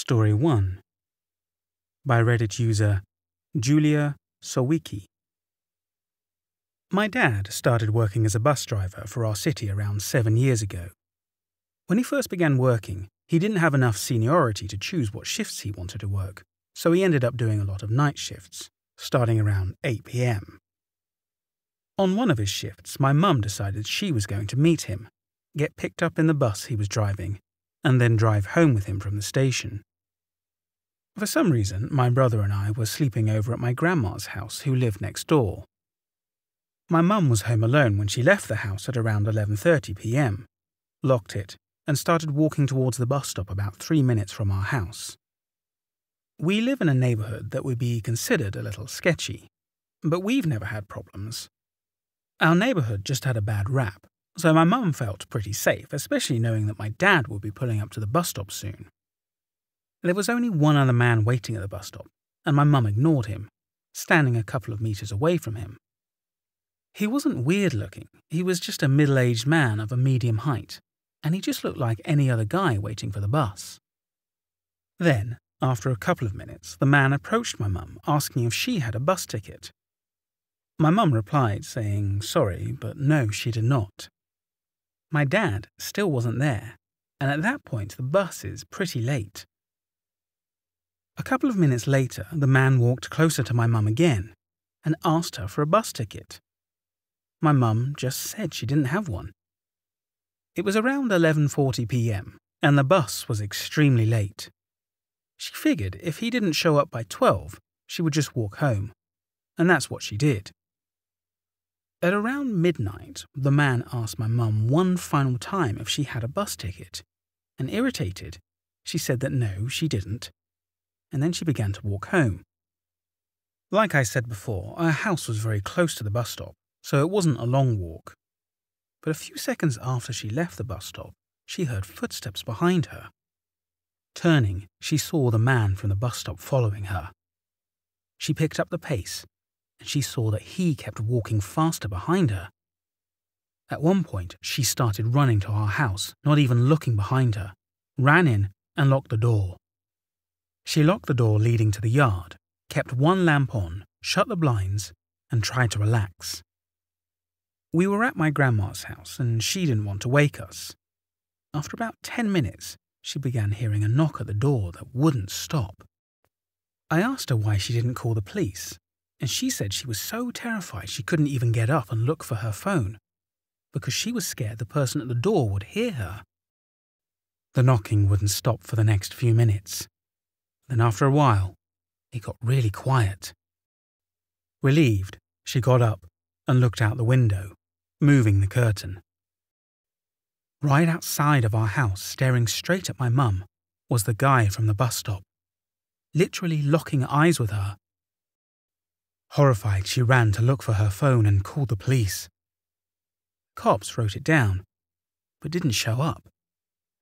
Story 1 by Reddit user Julia Sowicki. My dad started working as a bus driver for our city around 7 years ago. When he first began working, he didn't have enough seniority to choose what shifts he wanted to work, so he ended up doing a lot of night shifts, starting around 8 p.m. On one of his shifts, my mum decided she was going to meet him, get picked up in the bus he was driving, and then drive home with him from the station. For some reason, my brother and I were sleeping over at my grandma's house, who lived next door. My mum was home alone when she left the house at around 11:30 p.m., locked it, and started walking towards the bus stop about 3 minutes from our house. We live in a neighborhood that would be considered a little sketchy, but we've never had problems. Our neighborhood just had a bad rap, so my mum felt pretty safe, especially knowing that my dad would be pulling up to the bus stop soon. There was only one other man waiting at the bus stop, and my mum ignored him, standing a couple of meters away from him. He wasn't weird-looking, he was just a middle-aged man of a medium height, and he just looked like any other guy waiting for the bus. Then, after a couple of minutes, the man approached my mum, asking if she had a bus ticket. My mum replied, saying sorry, but no, she did not. My dad still wasn't there, and at that point the bus is pretty late. A couple of minutes later, the man walked closer to my mum again and asked her for a bus ticket. My mum just said she didn't have one. It was around 11:40 p.m., and the bus was extremely late. She figured if he didn't show up by 12, she would just walk home, and that's what she did. At around midnight, the man asked my mum one final time if she had a bus ticket, and irritated, she said that no, she didn't, and then she began to walk home. Like I said before, our house was very close to the bus stop, so it wasn't a long walk. But a few seconds after she left the bus stop, she heard footsteps behind her. Turning, she saw the man from the bus stop following her. She picked up the pace, and she saw that he kept walking faster behind her. At one point, she started running to our house, not even looking behind her, ran in and locked the door. She locked the door leading to the yard, kept one lamp on, shut the blinds, and tried to relax. We were at my grandma's house, and she didn't want to wake us. After about 10 minutes, she began hearing a knock at the door that wouldn't stop. I asked her why she didn't call the police, and she said she was so terrified she couldn't even get up and look for her phone, because she was scared the person at the door would hear her. The knocking wouldn't stop for the next few minutes. Then after a while, it got really quiet. Relieved, she got up and looked out the window, moving the curtain. Right outside of our house, staring straight at my mum, was the guy from the bus stop, literally locking eyes with her. Horrified, she ran to look for her phone and called the police. Cops wrote it down, but didn't show up,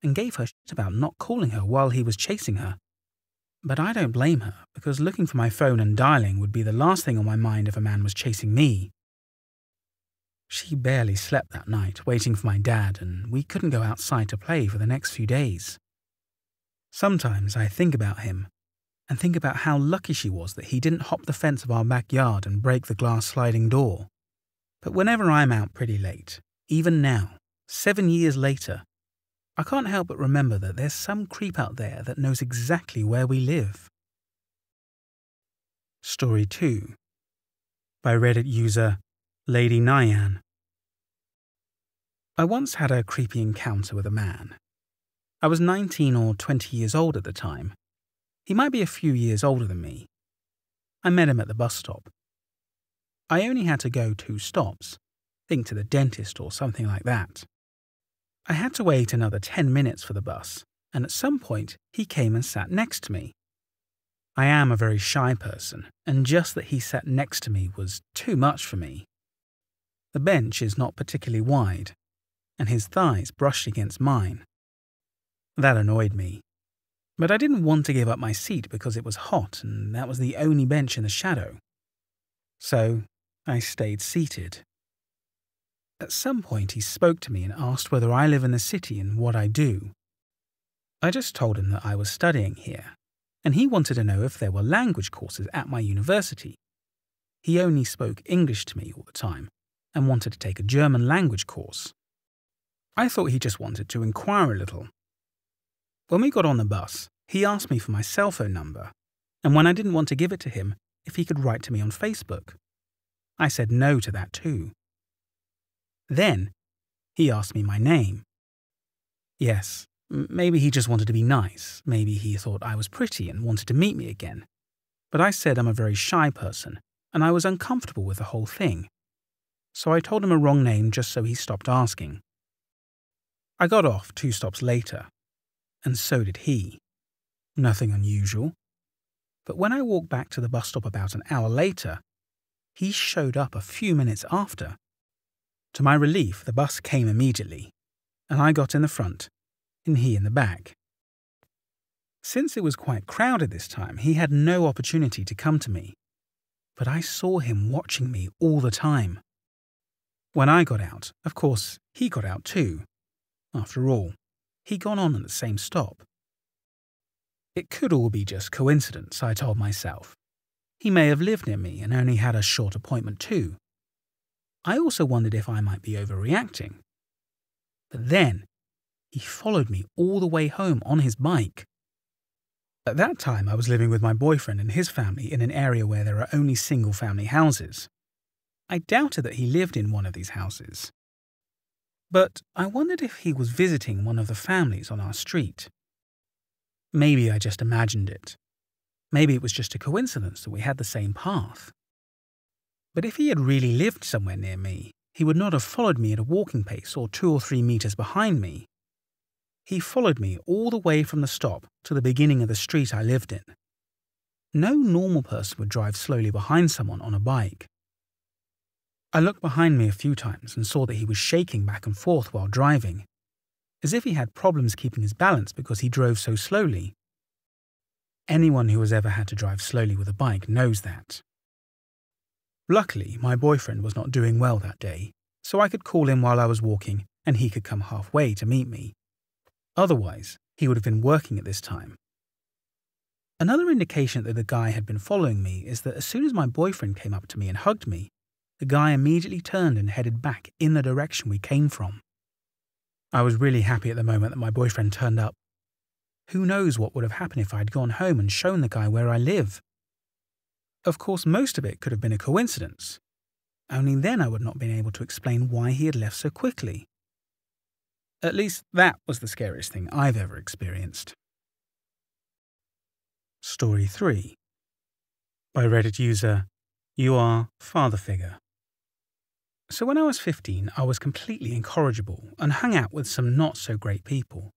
and gave her shit about not calling her while he was chasing her. But I don't blame her, because looking for my phone and dialing would be the last thing on my mind if a man was chasing me. She barely slept that night, waiting for my dad, and we couldn't go outside to play for the next few days. Sometimes I think about him, and think about how lucky she was that he didn't hop the fence of our backyard and break the glass sliding door. But whenever I'm out pretty late, even now, 7 years later, I can't help but remember that there's some creep out there that knows exactly where we live. Story 2 by Reddit user Lady Nyan. I once had a creepy encounter with a man. I was 19 or 20 years old at the time. He might be a few years older than me. I met him at the bus stop. I only had to go 2 stops, think to the dentist or something like that. I had to wait another 10 minutes for the bus, and at some point he came and sat next to me. I am a very shy person, and just that he sat next to me was too much for me. The bench is not particularly wide, and his thighs brushed against mine. That annoyed me, but I didn't want to give up my seat because it was hot and that was the only bench in the shadow. So I stayed seated. At some point he spoke to me and asked whether I live in the city and what I do. I just told him that I was studying here, and he wanted to know if there were language courses at my university. He only spoke English to me all the time and wanted to take a German language course. I thought he just wanted to inquire a little. When we got on the bus, he asked me for my cell phone number, and when I didn't want to give it to him, if he could write to me on Facebook. I said no to that too. Then, he asked me my name. Yes, maybe he just wanted to be nice, maybe he thought I was pretty and wanted to meet me again. But I said I'm a very shy person, and I was uncomfortable with the whole thing. So I told him a wrong name just so he stopped asking. I got off 2 stops later, and so did he. Nothing unusual. But when I walked back to the bus stop about an hour later, he showed up a few minutes after. To my relief, the bus came immediately, and I got in the front, and he in the back. Since it was quite crowded this time, he had no opportunity to come to me, but I saw him watching me all the time. When I got out, of course, he got out too. After all, he'd gone on at the same stop. It could all be just coincidence, I told myself. He may have lived near me and only had a short appointment too. I also wondered if I might be overreacting. But then, he followed me all the way home on his bike. At that time, I was living with my boyfriend and his family in an area where there are only single-family houses. I doubted that he lived in one of these houses. But I wondered if he was visiting one of the families on our street. Maybe I just imagined it. Maybe it was just a coincidence that we had the same path. But if he had really lived somewhere near me, he would not have followed me at a walking pace or 2 or 3 meters behind me. He followed me all the way from the stop to the beginning of the street I lived in. No normal person would drive slowly behind someone on a bike. I looked behind me a few times and saw that he was shaking back and forth while driving, as if he had problems keeping his balance because he drove so slowly. Anyone who has ever had to drive slowly with a bike knows that. Luckily, my boyfriend was not doing well that day, so I could call him while I was walking and he could come halfway to meet me. Otherwise, he would have been working at this time. Another indication that the guy had been following me is that as soon as my boyfriend came up to me and hugged me, the guy immediately turned and headed back in the direction we came from. I was really happy at the moment that my boyfriend turned up. Who knows what would have happened if I had gone home and shown the guy where I live? Of course, most of it could have been a coincidence. Only then I would not have been able to explain why he had left so quickly. At least that was the scariest thing I've ever experienced. Story 3. By Reddit user, You Are Father Figure. So when I was 15, I was completely incorrigible and hung out with some not-so-great people.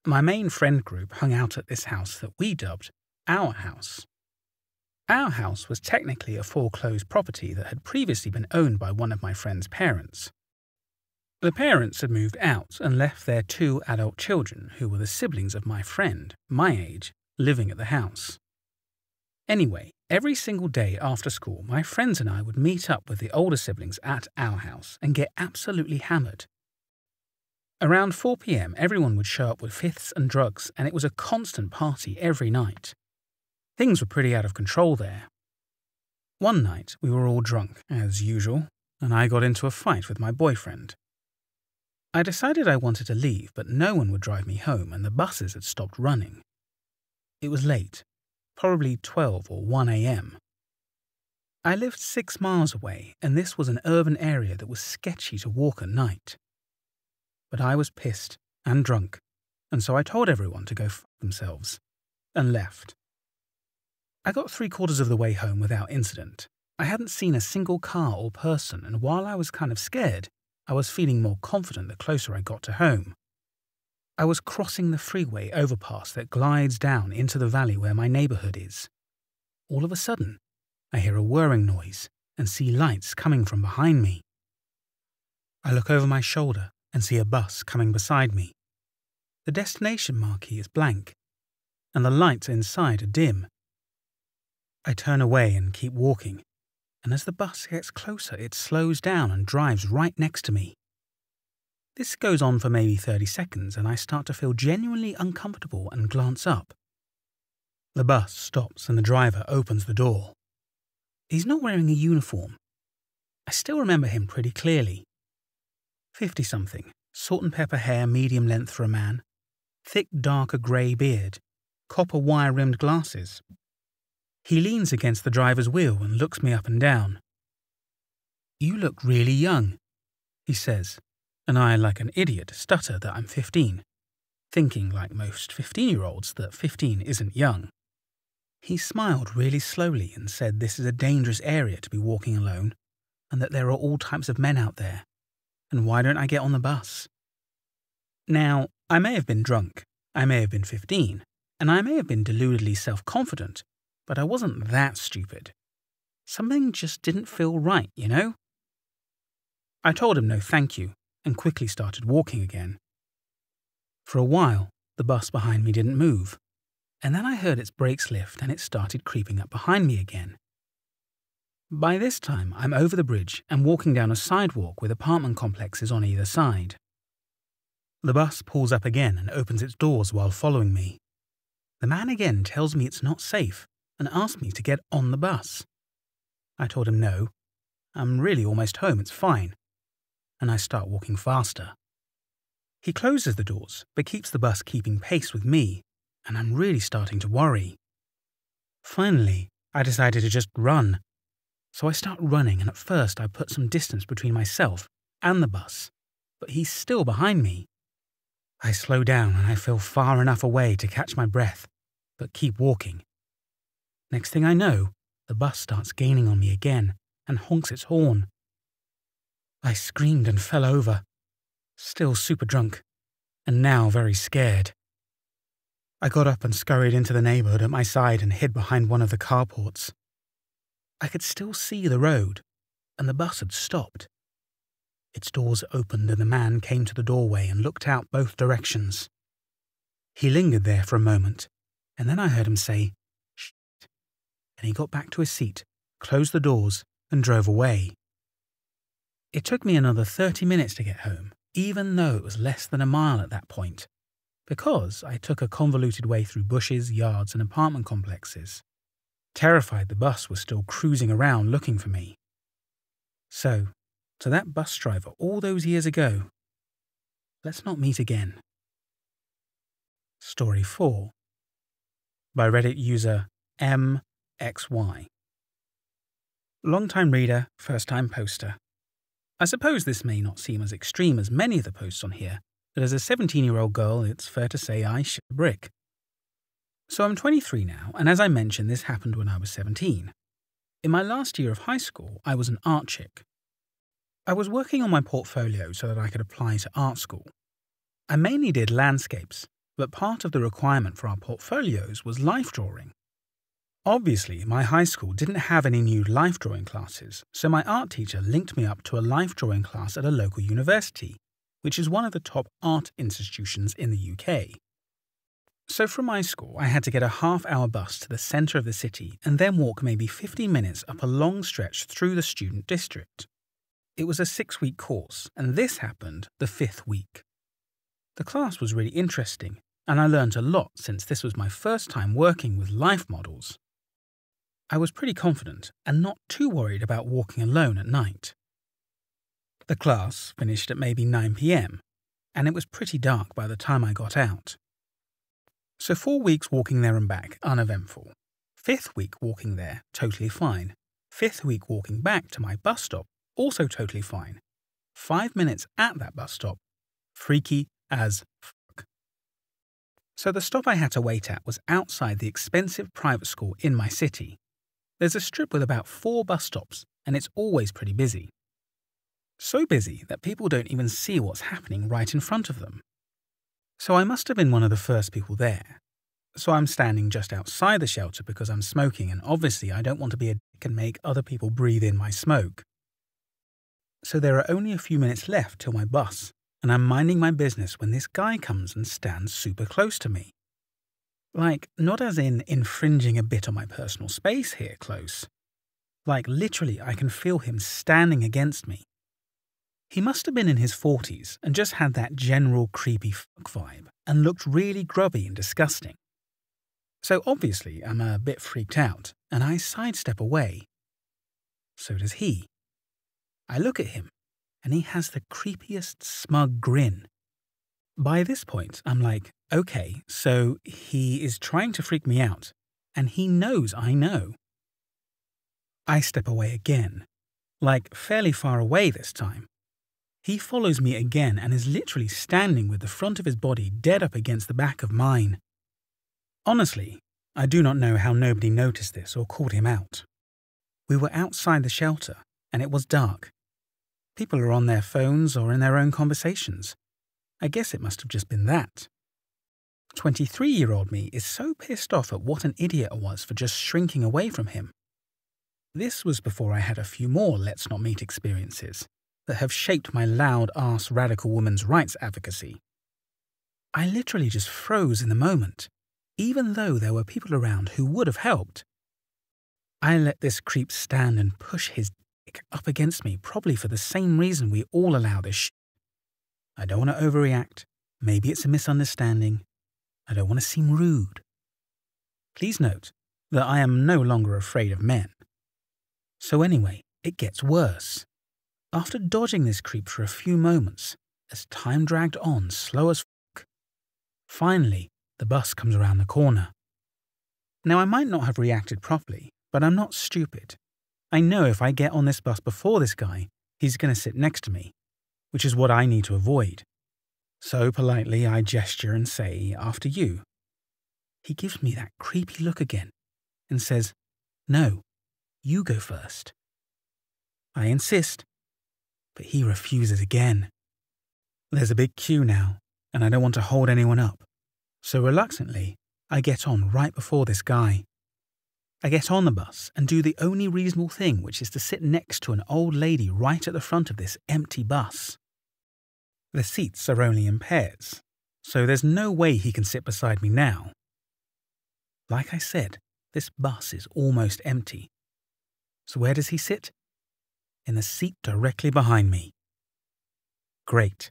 My main friend group hung out at this house that we dubbed Our House. Our house was technically a foreclosed property that had previously been owned by one of my friend's parents. The parents had moved out and left their 2 adult children, who were the siblings of my friend, my age, living at the house. Anyway, every single day after school, my friends and I would meet up with the older siblings at our house and get absolutely hammered. Around 4 p.m, everyone would show up with fifths and drugs, and it was a constant party every night. Things were pretty out of control there. One night, we were all drunk, as usual, and I got into a fight with my boyfriend. I decided I wanted to leave, but no one would drive me home, and the buses had stopped running. It was late. Probably 12 or 1 a.m. I lived 6 miles away, and this was an urban area that was sketchy to walk at night. But I was pissed and drunk, and so I told everyone to go f*** themselves, and left. I got 3/4 of the way home without incident. I hadn't seen a single car or person, and while I was kind of scared, I was feeling more confident the closer I got to home. I was crossing the freeway overpass that glides down into the valley where my neighborhood is. All of a sudden, I hear a whirring noise and see lights coming from behind me. I look over my shoulder and see a bus coming beside me. The destination marquee is blank, and the lights inside are dim. I turn away and keep walking, and as the bus gets closer, it slows down and drives right next to me. This goes on for maybe 30 seconds and I start to feel genuinely uncomfortable and glance up. The bus stops and the driver opens the door. He's not wearing a uniform. I still remember him pretty clearly. 50-something, salt and pepper hair medium length for a man, thick darker grey beard, copper wire-rimmed glasses. He leans against the driver's wheel and looks me up and down. "You look really young," he says, and I, like an idiot, stutter that I'm 15, thinking, like most 15-year-olds, that 15 isn't young. He smiled really slowly and said this is a dangerous area to be walking alone, and that there are all types of men out there, and why don't I get on the bus? Now, I may have been drunk, I may have been 15, and I may have been deludedly self-confident, but I wasn't that stupid. Something just didn't feel right, you know? I told him no thank you, and quickly started walking again. For a while, the bus behind me didn't move, and then I heard its brakes lift and it started creeping up behind me again. By this time, I'm over the bridge and walking down a sidewalk with apartment complexes on either side. The bus pulls up again and opens its doors while following me. The man again tells me it's not safe and asks me to get on the bus. I told him no. I'm really almost home, it's fine. And I start walking faster. He closes the doors, but keeps the bus keeping pace with me, and I'm really starting to worry. Finally, I decided to just run. So I start running, and at first I put some distance between myself and the bus, but he's still behind me. I slow down and I feel far enough away to catch my breath, but keep walking. Next thing I know, the bus starts gaining on me again and honks its horn. I screamed and fell over, still super drunk, and now very scared. I got up and scurried into the neighborhood at my side and hid behind one of the carports. I could still see the road, and the bus had stopped. Its doors opened and the man came to the doorway and looked out both directions. He lingered there for a moment, and then I heard him say, "Shh," and he got back to his seat, closed the doors, and drove away. It took me another 30 minutes to get home, even though it was less than a mile at that point, because I took a convoluted way through bushes, yards, and apartment complexes, terrified the bus was still cruising around looking for me. So, to that bus driver all those years ago, let's not meet again. Story 4 by Reddit user MXY. Long-time reader, first-time poster. I suppose this may not seem as extreme as many of the posts on here, but as a 17-year-old girl, it's fair to say I shit the brick. So I'm 23 now, and as I mentioned, this happened when I was 17. In my last year of high school, I was an art chick. I was working on my portfolio so that I could apply to art school. I mainly did landscapes, but part of the requirement for our portfolios was life drawing. Obviously, my high school didn't have any new life drawing classes, so my art teacher linked me up to a life drawing class at a local university, which is one of the top art institutions in the UK. So from my school, I had to get a half-hour bus to the centre of the city and then walk maybe 15 minutes up a long stretch through the student district. It was a 6-week course, and this happened the 5th week. The class was really interesting, and I learned a lot since this was my first time working with life models. I was pretty confident and not too worried about walking alone at night. The class finished at maybe 9 p.m, and it was pretty dark by the time I got out. So 4 weeks walking there and back, uneventful. 5th week walking there, totally fine. 5th week walking back to my bus stop, also totally fine. 5 minutes at that bus stop, freaky as fuck. So the stop I had to wait at was outside the expensive private school in my city. There's a strip with about 4 bus stops, and it's always pretty busy. So busy that people don't even see what's happening right in front of them. So I must have been one of the first people there. So I'm standing just outside the shelter because I'm smoking, and obviously I don't want to be a dick and make other people breathe in my smoke. So there are only a few minutes left till my bus, and I'm minding my business when this guy comes and stands super close to me. Like, not as in infringing a bit on my personal space here close. Like, literally, I can feel him standing against me. He must have been in his 40s and just had that general creepy fuck vibe and looked really grubby and disgusting. So obviously I'm a bit freaked out and I sidestep away. So does he. I look at him and he has the creepiest smug grin. By this point, I'm like, okay, so he is trying to freak me out and he knows I know. I step away again, like fairly far away this time. He follows me again and is literally standing with the front of his body dead up against the back of mine. Honestly, I do not know how nobody noticed this or called him out. We were outside the shelter and it was dark. People are on their phones or in their own conversations. I guess it must have just been that. 23-year-old me is so pissed off at what an idiot I was for just shrinking away from him. This was before I had a few more Let's Not Meet experiences that have shaped my loud-ass radical women's rights advocacy. I literally just froze in the moment, even though there were people around who would have helped. I let this creep stand and push his dick up against me, probably for the same reason we all allow this shit. I don't want to overreact. Maybe it's a misunderstanding. I don't want to seem rude. Please note that I am no longer afraid of men. So anyway, it gets worse. After dodging this creep for a few moments, as time dragged on slow as fuck, finally the bus comes around the corner. Now I might not have reacted properly, but I'm not stupid. I know if I get on this bus before this guy, he's going to sit next to me, which is what I need to avoid. So politely I gesture and say, after you. He gives me that creepy look again and says, no, you go first. I insist, but he refuses again. There's a big queue now, and I don't want to hold anyone up. So reluctantly, I get on right before this guy. I get on the bus and do the only reasonable thing, which is to sit next to an old lady right at the front of this empty bus. The seats are only in pairs, so there's no way he can sit beside me now. Like I said, this bus is almost empty. So where does he sit? In the seat directly behind me. Great.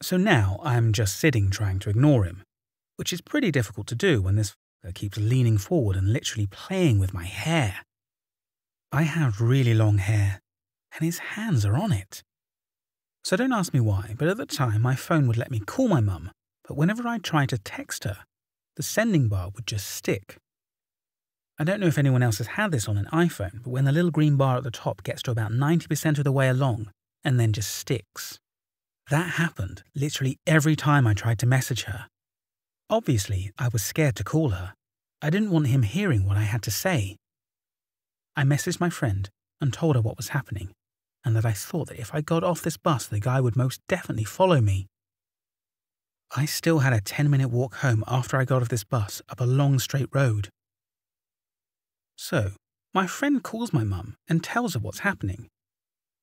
So now I'm just sitting trying to ignore him, which is pretty difficult to do when this fucker keeps leaning forward and literally playing with my hair. I have really long hair, and his hands are on it. So don't ask me why, but at the time my phone would let me call my mum, but whenever I tried to text her, the sending bar would just stick. I don't know if anyone else has had this on an iPhone, but when the little green bar at the top gets to about 90% of the way along and then just sticks. That happened literally every time I tried to message her. Obviously, I was scared to call her. I didn't want him hearing what I had to say. I messaged my friend and told her what was happening, and that I thought that if I got off this bus, the guy would most definitely follow me. I still had a 10-minute walk home after I got off this bus up a long straight road. So, my friend calls my mum and tells her what's happening.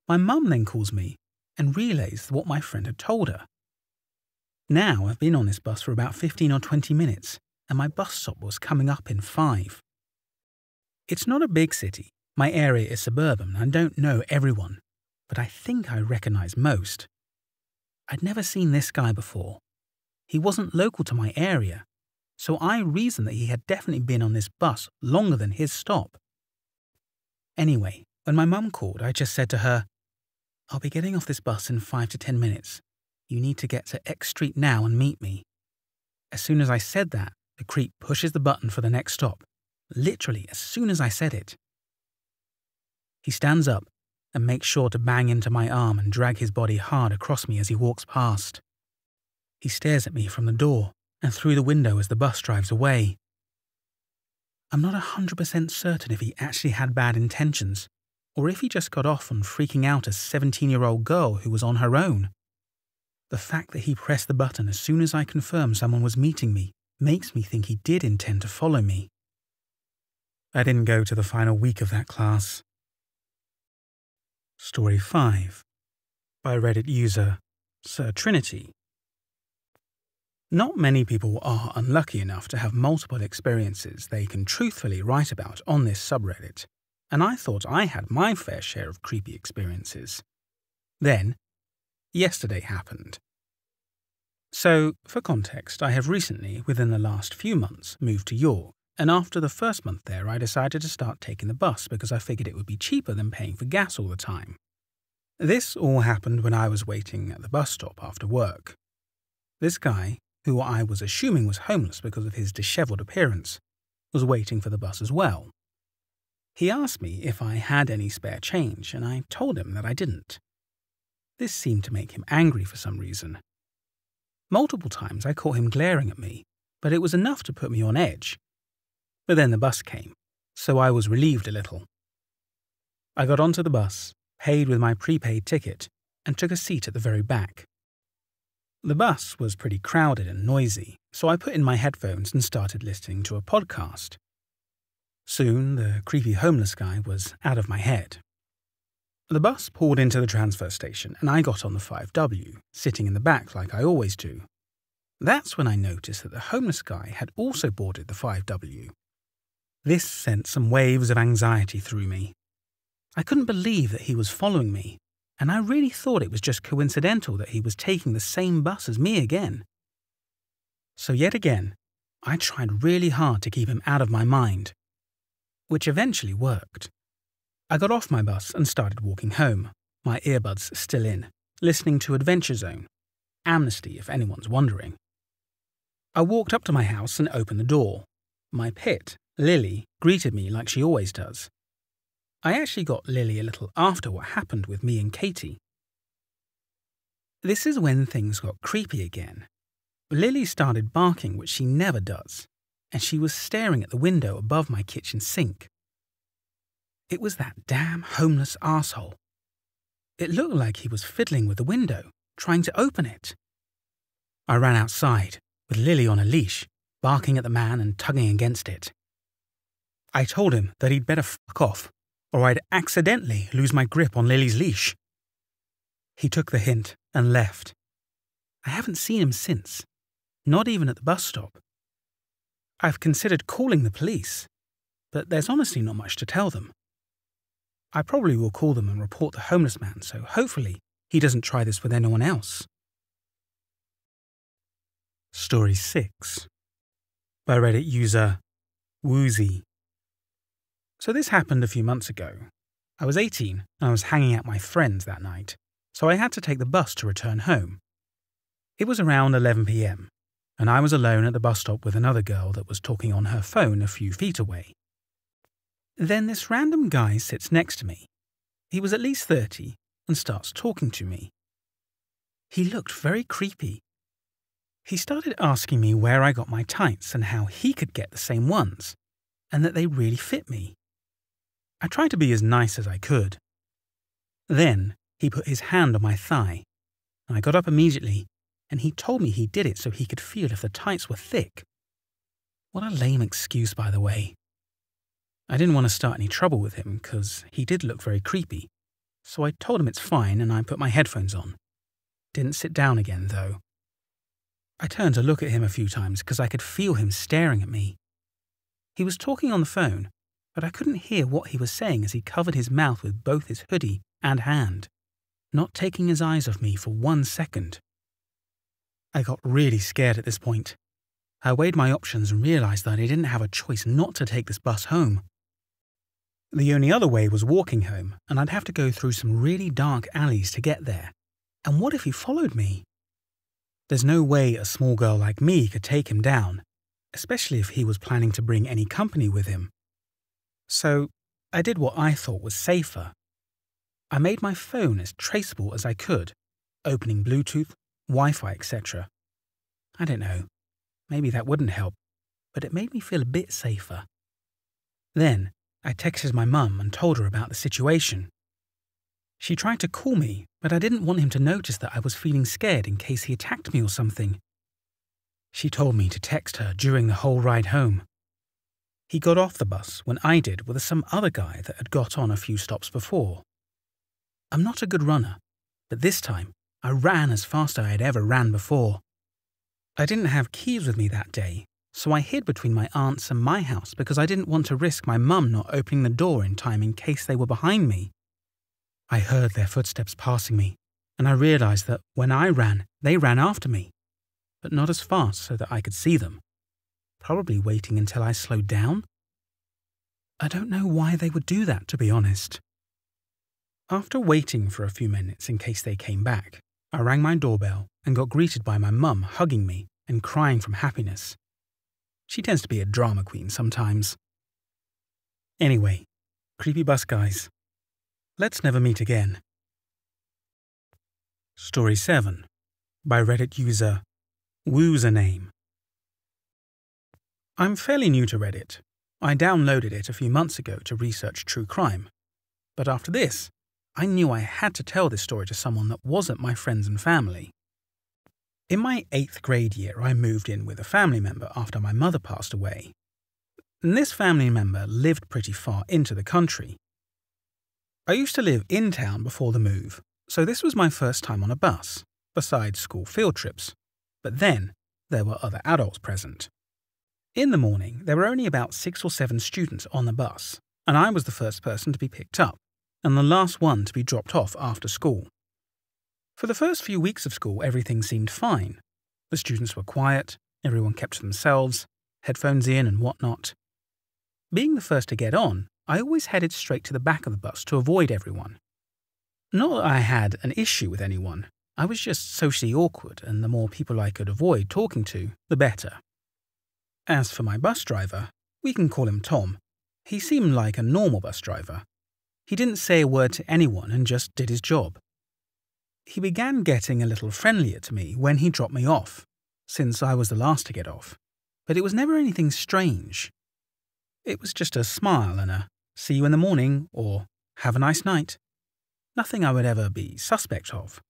My mum then calls me and relays what my friend had told her. Now I've been on this bus for about 15 or 20 minutes, and my bus stop was coming up in 5. It's not a big city. My area is suburban and I don't know everyone, but I think I recognize most. I'd never seen this guy before. He wasn't local to my area, so I reasoned that he had definitely been on this bus longer than his stop. Anyway, when my mum called, I just said to her, I'll be getting off this bus in 5 to 10 minutes. You need to get to X Street now and meet me. As soon as I said that, the creep pushes the button for the next stop, literally as soon as I said it. He stands up and makes sure to bang into my arm and drag his body hard across me as he walks past. He stares at me from the door and through the window as the bus drives away. I'm not 100% certain if he actually had bad intentions, or if he just got off on freaking out a 17-year-old girl who was on her own. The fact that he pressed the button as soon as I confirmed someone was meeting me makes me think he did intend to follow me. I didn't go to the final week of that class. Story 5 by Reddit user Sir Trinity. Not many people are unlucky enough to have multiple experiences they can truthfully write about on this subreddit, and I thought I had my fair share of creepy experiences. Then, yesterday happened. So, for context, I have recently, within the last few months, moved to York, and after the first month there, I decided to start taking the bus because I figured it would be cheaper than paying for gas all the time. This all happened when I was waiting at the bus stop after work. This guy, who I was assuming was homeless because of his disheveled appearance, was waiting for the bus as well. He asked me if I had any spare change, and I told him that I didn't. This seemed to make him angry for some reason. Multiple times I caught him glaring at me, but it was enough to put me on edge. But then the bus came, so I was relieved a little. I got onto the bus, paid with my prepaid ticket, and took a seat at the very back. The bus was pretty crowded and noisy, so I put in my headphones and started listening to a podcast. Soon, the creepy homeless guy was out of my head. The bus pulled into the transfer station and I got on the 5W, sitting in the back like I always do. That's when I noticed that the homeless guy had also boarded the 5W. This sent some waves of anxiety through me. I couldn't believe that he was following me, and I really thought it was just coincidental that he was taking the same bus as me again. So yet again, I tried really hard to keep him out of my mind, which eventually worked. I got off my bus and started walking home, my earbuds still in, listening to Adventure Zone, Amnesty if anyone's wondering. I walked up to my house and opened the door. My pet, Lily, greeted me like she always does. I actually got Lily a little after what happened with me and Katie. This is when things got creepy again. Lily started barking, which she never does, and she was staring at the window above my kitchen sink. It was that damn homeless arsehole. It looked like he was fiddling with the window, trying to open it. I ran outside, with Lily on a leash, barking at the man and tugging against it. I told him that he'd better fuck off, or I'd accidentally lose my grip on Lily's leash. He took the hint and left. I haven't seen him since, not even at the bus stop. I've considered calling the police, but there's honestly not much to tell them. I probably will call them and report the homeless man, so hopefully he doesn't try this with anyone else. Story 6 by Reddit user Woozy. So this happened a few months ago. I was 18 and I was hanging out with my friends that night, so I had to take the bus to return home. It was around 11 p.m, and I was alone at the bus stop with another girl that was talking on her phone a few feet away. Then this random guy sits next to me. He was at least 30 and starts talking to me. He looked very creepy. He started asking me where I got my tights and how he could get the same ones, and that they really fit me. I tried to be as nice as I could. Then he put his hand on my thigh, and I got up immediately, and he told me he did it so he could feel if the tights were thick. What a lame excuse, by the way. I didn't want to start any trouble with him because he did look very creepy, so I told him it's fine and I put my headphones on. Didn't sit down again, though. I turned to look at him a few times because I could feel him staring at me. He was talking on the phone, but I couldn't hear what he was saying as he covered his mouth with both his hoodie and hand, not taking his eyes off me for 1 second. I got really scared at this point. I weighed my options and realized that I didn't have a choice not to take this bus home. The only other way was walking home, and I'd have to go through some really dark alleys to get there. And what if he followed me? There's no way a small girl like me could take him down, especially if he was planning to bring any company with him. So I did what I thought was safer. I made my phone as traceable as I could, opening Bluetooth, Wi-Fi, etc. I don't know, maybe that wouldn't help, but it made me feel a bit safer. Then I texted my mum and told her about the situation. She tried to call me, but I didn't want him to notice that I was feeling scared in case he attacked me or something. She told me to text her during the whole ride home. He got off the bus when I did with some other guy that had got on a few stops before. I'm not a good runner, but this time I ran as fast as I had ever ran before. I didn't have keys with me that day, so I hid between my aunt's and my house because I didn't want to risk my mum not opening the door in time in case they were behind me. I heard their footsteps passing me, and I realized that when I ran, they ran after me, but not as fast so that I could see them, probably waiting until I slowed down. I don't know why they would do that, to be honest. After waiting for a few minutes in case they came back, I rang my doorbell and got greeted by my mum hugging me and crying from happiness. She tends to be a drama queen sometimes. Anyway, creepy bus guys, let's never meet again. Story 7 by Reddit user Woozername. I'm fairly new to Reddit. I downloaded it a few months ago to research true crime. But after this, I knew I had to tell this story to someone that wasn't my friends and family. In my 8th grade year, I moved in with a family member after my mother passed away. And this family member lived pretty far into the country. I used to live in town before the move, so this was my first time on a bus, besides school field trips. But then, there were other adults present. In the morning, there were only about 6 or 7 students on the bus, and I was the first person to be picked up, and the last one to be dropped off after school. For the first few weeks of school, everything seemed fine. The students were quiet, everyone kept to themselves, headphones in and whatnot. Being the first to get on, I always headed straight to the back of the bus to avoid everyone. Not that I had an issue with anyone, I was just socially awkward, and the more people I could avoid talking to, the better. As for my bus driver, we can call him Tom. He seemed like a normal bus driver. He didn't say a word to anyone and just did his job. He began getting a little friendlier to me when he dropped me off, since I was the last to get off, but it was never anything strange. It was just a smile and a "see you in the morning" or "have a nice night." Nothing I would ever be suspect of.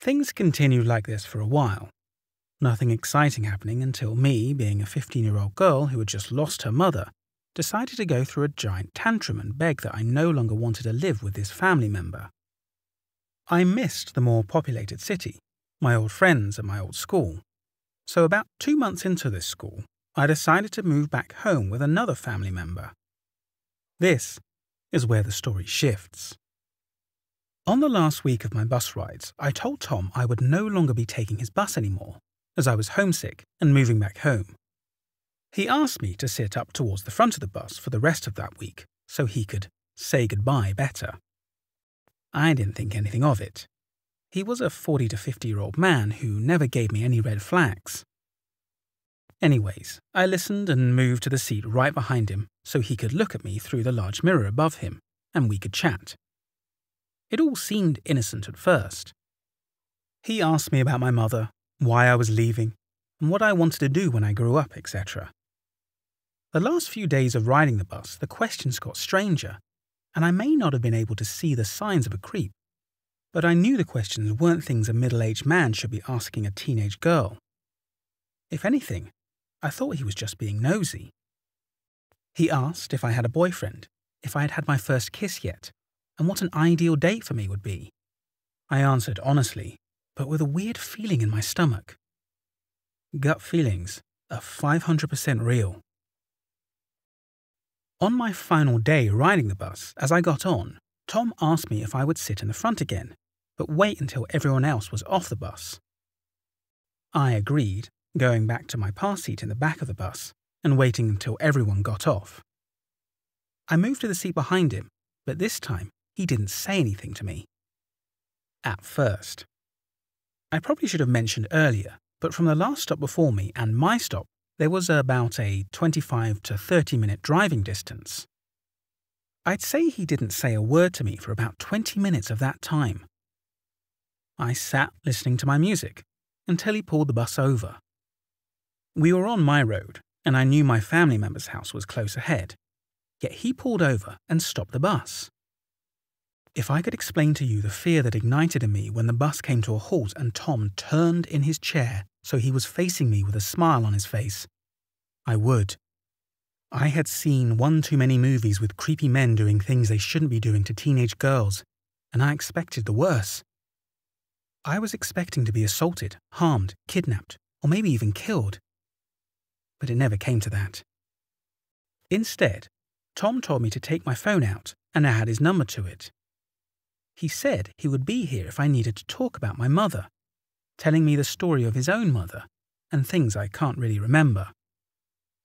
Things continued like this for a while. Nothing exciting happening until me, being a 15-year-old girl who had just lost her mother, decided to go through a giant tantrum and beg that I no longer wanted to live with this family member. I missed the more populated city, my old friends and my old school. So about 2 months into this school, I decided to move back home with another family member. This is where the story shifts. On the last week of my bus rides, I told Tom I would no longer be taking his bus anymore, as I was homesick and moving back home. He asked me to sit up towards the front of the bus for the rest of that week so he could say goodbye better. I didn't think anything of it. He was a 40 to 50-year-old man who never gave me any red flags. Anyways, I listened and moved to the seat right behind him so he could look at me through the large mirror above him and we could chat. It all seemed innocent at first. He asked me about my mother, why I was leaving, and what I wanted to do when I grew up, etc. The last few days of riding the bus, the questions got stranger, and I may not have been able to see the signs of a creep, but I knew the questions weren't things a middle-aged man should be asking a teenage girl. If anything, I thought he was just being nosy. He asked if I had a boyfriend, if I had had my first kiss yet, and what an ideal date for me would be. I answered honestly, but with a weird feeling in my stomach. Gut feelings are 500% real. On my final day riding the bus, as I got on, Tom asked me if I would sit in the front again, but wait until everyone else was off the bus. I agreed, going back to my pass seat in the back of the bus and waiting until everyone got off. I moved to the seat behind him, but this time he didn't say anything to me. At first. I probably should have mentioned earlier, but from the last stop before me and my stop, there was about a 25 to 30-minute driving distance. I'd say he didn't say a word to me for about 20 minutes of that time. I sat listening to my music until he pulled the bus over. We were on my road, and I knew my family member's house was close ahead, yet he pulled over and stopped the bus. If I could explain to you the fear that ignited in me when the bus came to a halt and Tom turned in his chair so he was facing me with a smile on his face, I would. I had seen one too many movies with creepy men doing things they shouldn't be doing to teenage girls, and I expected the worst. I was expecting to be assaulted, harmed, kidnapped, or maybe even killed. But it never came to that. Instead, Tom told me to take my phone out and I had his number to it. He said he would be here if I needed to talk about my mother, telling me the story of his own mother and things I can't really remember.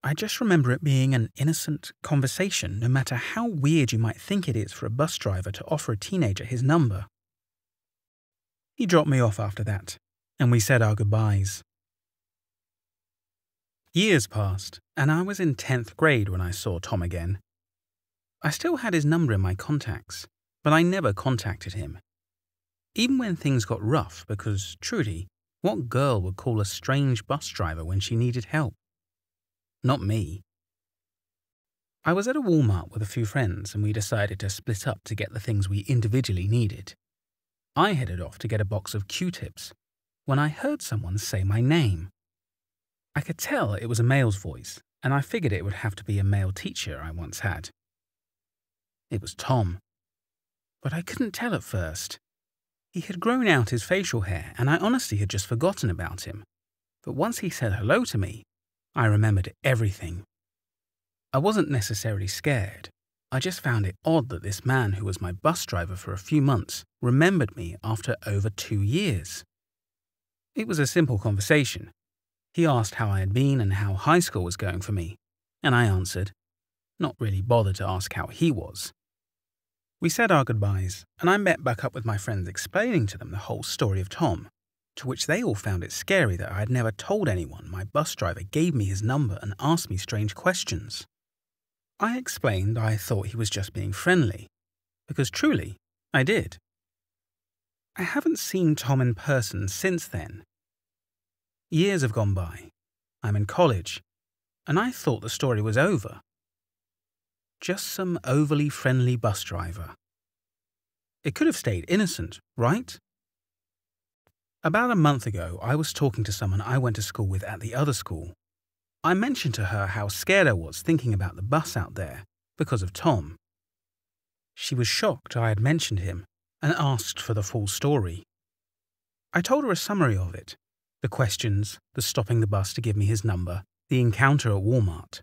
I just remember it being an innocent conversation, no matter how weird you might think it is for a bus driver to offer a teenager his number. He dropped me off after that, and we said our goodbyes. Years passed, and I was in 10th grade when I saw Tom again. I still had his number in my contacts, but I never contacted him. Even when things got rough, because truly, what girl would call a strange bus driver when she needed help? Not me. I was at a Walmart with a few friends, and we decided to split up to get the things we individually needed. I headed off to get a box of Q-tips when I heard someone say my name. I could tell it was a male's voice, and I figured it would have to be a male teacher I once had. It was Tom. But I couldn't tell at first. He had grown out his facial hair, and I honestly had just forgotten about him. But once he said hello to me, I remembered everything. I wasn't necessarily scared. I just found it odd that this man who was my bus driver for a few months remembered me after over 2 years. It was a simple conversation. He asked how I had been and how high school was going for me, and I answered, not really bothered to ask how he was. We said our goodbyes, and I met back up with my friends explaining to them the whole story of Tom, to which they all found it scary that I had never told anyone my bus driver gave me his number and asked me strange questions. I explained I thought he was just being friendly, because truly, I did. I haven't seen Tom in person since then. Years have gone by. I'm in college, and I thought the story was over. Just some overly friendly bus driver. It could have stayed innocent, right? About a month ago, I was talking to someone I went to school with at the other school. I mentioned to her how scared I was thinking about the bus out there because of Tom. She was shocked I had mentioned him and asked for the full story. I told her a summary of it, the questions, the stopping the bus to give me his number, the encounter at Walmart.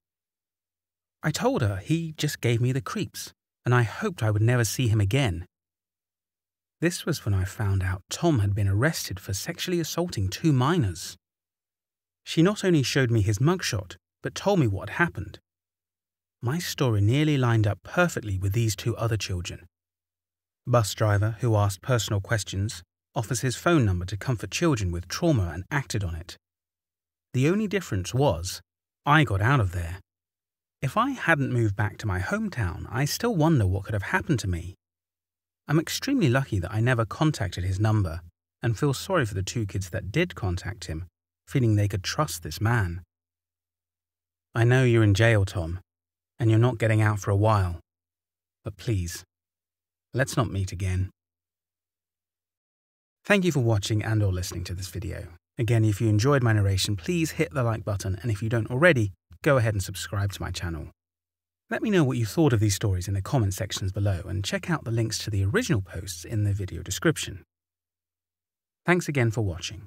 I told her he just gave me the creeps, and I hoped I would never see him again. This was when I found out Tom had been arrested for sexually assaulting 2 minors. She not only showed me his mugshot, but told me what happened. My story nearly lined up perfectly with these 2 other children. Bus driver who asked personal questions offers his phone number to comfort children with trauma and acted on it. The only difference was, I got out of there. If I hadn't moved back to my hometown, I still wonder what could have happened to me. I'm extremely lucky that I never contacted his number, and feel sorry for the 2 kids that did contact him, feeling they could trust this man. I know you're in jail, Tom, and you're not getting out for a while. But please, let's not meet again. Thank you for watching and or listening to this video. Again, if you enjoyed my narration, please hit the like button, and if you don't already, go ahead and subscribe to my channel. Let me know what you thought of these stories in the comment sections below, and check out the links to the original posts in the video description. Thanks again for watching.